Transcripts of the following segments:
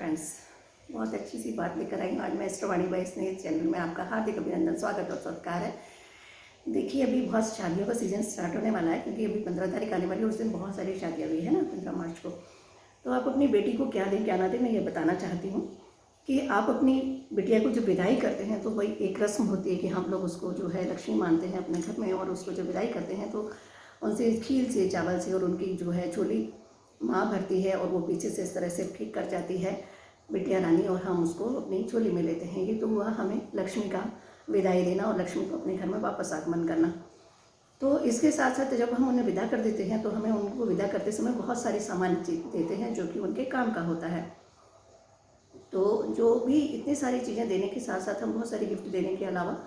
Friends, बहुत अच्छी सी बात लेकर आई हूँ आज मैं श्रवाणी बाई स्नेह चैनल में। आपका हार्दिक अभिनंदन, स्वागत और सत्कार है। देखिए, अभी बहुत शादियों का सीज़न स्टार्ट होने वाला है, क्योंकि अभी 15 तारीख आने वाली है। उस दिन बहुत सारी शादियाँ हुई है ना, 15 मार्च को। तो आप अपनी बेटी को क्या दें क्या ना दें, मैं ये बताना चाहती हूँ कि आप अपनी बिटिया को जब विदाई करते हैं तो वही एक रस्म होती है कि हम लोग उसको जो है लक्ष्मी मानते हैं अपने घर में, और उसको जब विदाई करते हैं तो उनसे खीर से, चावल से, और उनकी जो है झोली माँ भरती है और वो पीछे से इस तरह से फेंक कर जाती है बिटिया रानी, और हम उसको अपनी झोली में लेते हैं। ये तो हुआ हमें लक्ष्मी का विदाई देना और लक्ष्मी को अपने घर में वापस आगमन करना। तो इसके साथ साथ जब हम उन्हें विदा कर देते हैं तो हमें उनको विदा करते समय बहुत सारी सामान देते हैं जो कि उनके काम का होता है। तो जो भी इतनी सारी चीज़ें देने के साथ साथ हम बहुत सारी गिफ्ट देने के अलावा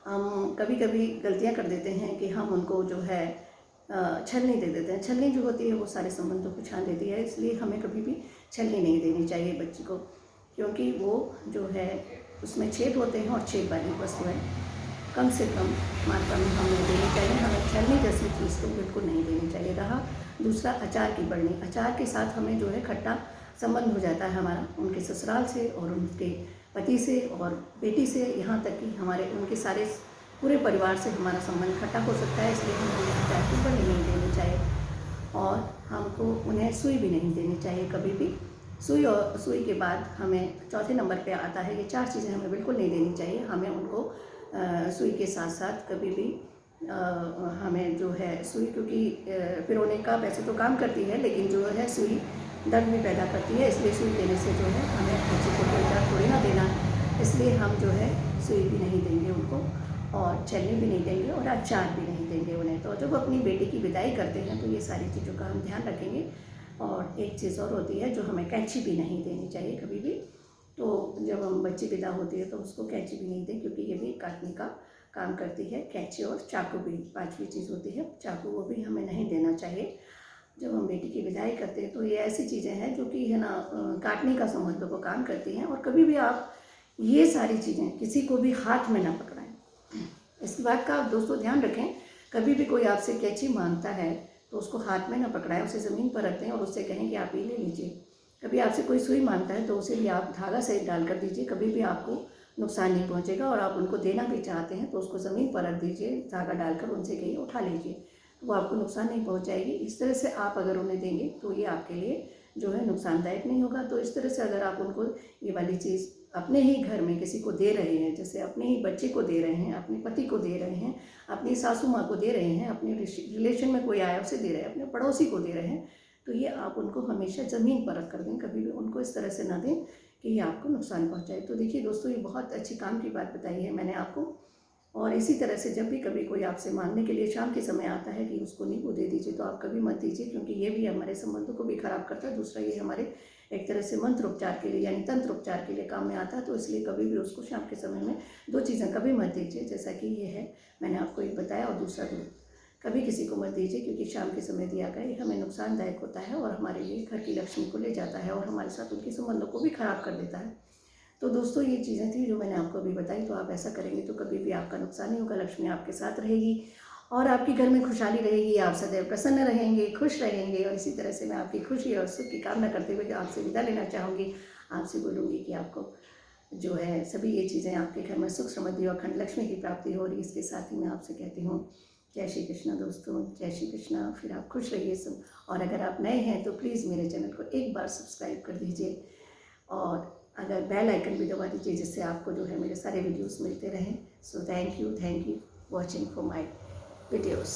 हम कभी कभी गलतियां कर देते हैं कि हम उनको जो है छलनी दे देते हैं। छलनी जो होती है वो सारे संबंधों को छान देती है, इसलिए हमें कभी भी छलनी नहीं देनी चाहिए बच्ची को, क्योंकि वो जो है उसमें छेद होते हैं और छेद वाली वस्तुएं कम से कम मात्रा में हमें देनी चाहिए। हमें छलनी जैसी चीज़ तो बिल्कुल नहीं देनी चाहिए। रहा दूसरा अचार की बढ़नी, अचार के साथ हमें जो है खट्टा संबंध हो जाता है हमारा उनके ससुराल से और उनके पति से और बेटी से, यहाँ तक कि हमारे उनके सारे पूरे परिवार से हमारा संबंध खट्टा हो सकता है। इसलिए हमें अचार की बढ़नी नहीं देनी चाहिए और हमको उन्हें सुई भी नहीं देनी चाहिए कभी भी। सुई और सुई के बाद हमें चौथे नंबर पे आता है, ये 4 चीज़ें हमें बिल्कुल नहीं देनी चाहिए। हमें उनको सुई के साथ साथ कभी भी हमें जो है सुई, क्योंकि पिरोने का वैसे तो काम करती है, लेकिन जो है सुई दर्द भी पैदा करती है, इसलिए सुई देने से जो है हमें बच्चे को दर्द थोड़ी ना देना है। इसलिए हम जो है सुई भी नहीं देंगे उनको और छलनी भी नहीं देंगे और अचार भी नहीं देंगे उन्हें। तो जब अपनी बेटी की विदाई करते हैं तो ये सारी चीज़ों का हम ध्यान रखेंगे। और एक चीज़ और होती है जो हमें कैंची भी नहीं देनी चाहिए कभी भी। तो जब हम बच्ची विदा होती है तो उसको कैंची भी नहीं दें, क्योंकि ये भी काटने का काम करती है। कैंची और चाकू भी 5वीं चीज़ होती है, चाकू, वो भी हमें नहीं देना चाहिए जब हम बेटी की विदाई करते हैं। तो ये ऐसी चीज़ें हैं जो कि है ना काटने का संबंधों को काम करती हैं। और कभी भी आप ये सारी चीज़ें किसी को भी हाथ में ना पकड़ाएं। इस बात का आप दोस्तों ध्यान रखें, कभी भी कोई आपसे कैंची मांगता है तो उसको हाथ में ना पकड़ाएं, उसे ज़मीन पर रख दें और उससे कहें कि आप ये ले लीजिए। कभी आपसे कोई सुई मांगता है तो उसे भी आप धागा सहित डाल कर दीजिए, कभी भी आपको नुकसान नहीं पहुंचेगा। और आप उनको देना भी चाहते हैं तो उसको ज़मीन पर रख दीजिए, धागा डालकर उनसे कहिए उठा लीजिए, तो वो आपको नुकसान नहीं पहुंचाएगी। इस तरह से आप अगर उन्हें देंगे तो ये आपके लिए जो है नुकसानदायक नहीं होगा। तो इस तरह से अगर आप उनको ये वाली चीज़ अपने ही घर में किसी को दे रहे हैं, जैसे अपने ही बच्चे को दे रहे हैं, अपने पति को दे रहे हैं, अपनी सासू माँ को दे रहे हैं, अपने रिलेशन में कोई आया उसे दे रहे हैं, अपने पड़ोसी को दे रहे हैं, तो ये आप उनको हमेशा ज़मीन पर रख कर दें। कभी भी उनको इस तरह से ना दें कि ये आपको नुकसान पहुँचाए। तो देखिए दोस्तों, ये बहुत अच्छी काम की बात बताई है मैंने आपको। और इसी तरह से जब भी कभी कोई आपसे मांगने के लिए शाम के समय आता है कि उसको नींबू दे दीजिए, तो आप कभी मत दीजिए, क्योंकि ये भी हमारे संबंधों को भी खराब करता है। दूसरा, ये हमारे एक तरह से मंत्र उपचार के लिए यानी तंत्र उपचार के लिए काम में आता है। तो इसलिए कभी भी उसको शाम के समय में 2 चीज़ें कभी मत दीजिए, जैसा कि ये है मैंने आपको एक बताया। और दूसरा, दूध कभी किसी को मत दीजिए, क्योंकि शाम के समय दिया गया ये हमें नुकसानदायक होता है और हमारे लिए घर की लक्ष्मी को ले जाता है और हमारे साथ उनके संबंधों को भी खराब कर देता है। तो दोस्तों, ये चीज़ें थी जो मैंने आपको अभी बताई। तो आप ऐसा करेंगे तो कभी भी आपका नुकसान नहीं होगा, लक्ष्मी आपके साथ रहेगी और आपके घर में खुशहाली रहेगी। आप सदैव प्रसन्न रहेंगे, खुश रहेंगे। और इसी तरह से मैं आपकी खुशी और सुख की कामना करते हुए आपसे विदा लेना चाहूँगी। आपसे बोलूँगी कि आपको जो है सभी ये चीज़ें आपके घर में सुख, समृद्धि और अखंड लक्ष्मी की प्राप्ति हो रही। इसके साथ ही मैं आपसे कहती हूँ जय श्री कृष्ण दोस्तों, जय श्री कृष्ण। फिर आप खुश रहिए सब। और अगर आप नए हैं तो प्लीज़ मेरे चैनल को एक बार सब्सक्राइब कर दीजिए और अगर बेल आइकन भी दबा दीजिए, जिससे आपको जो है मेरे सारे वीडियोस मिलते रहें। So thank you watching for my videos.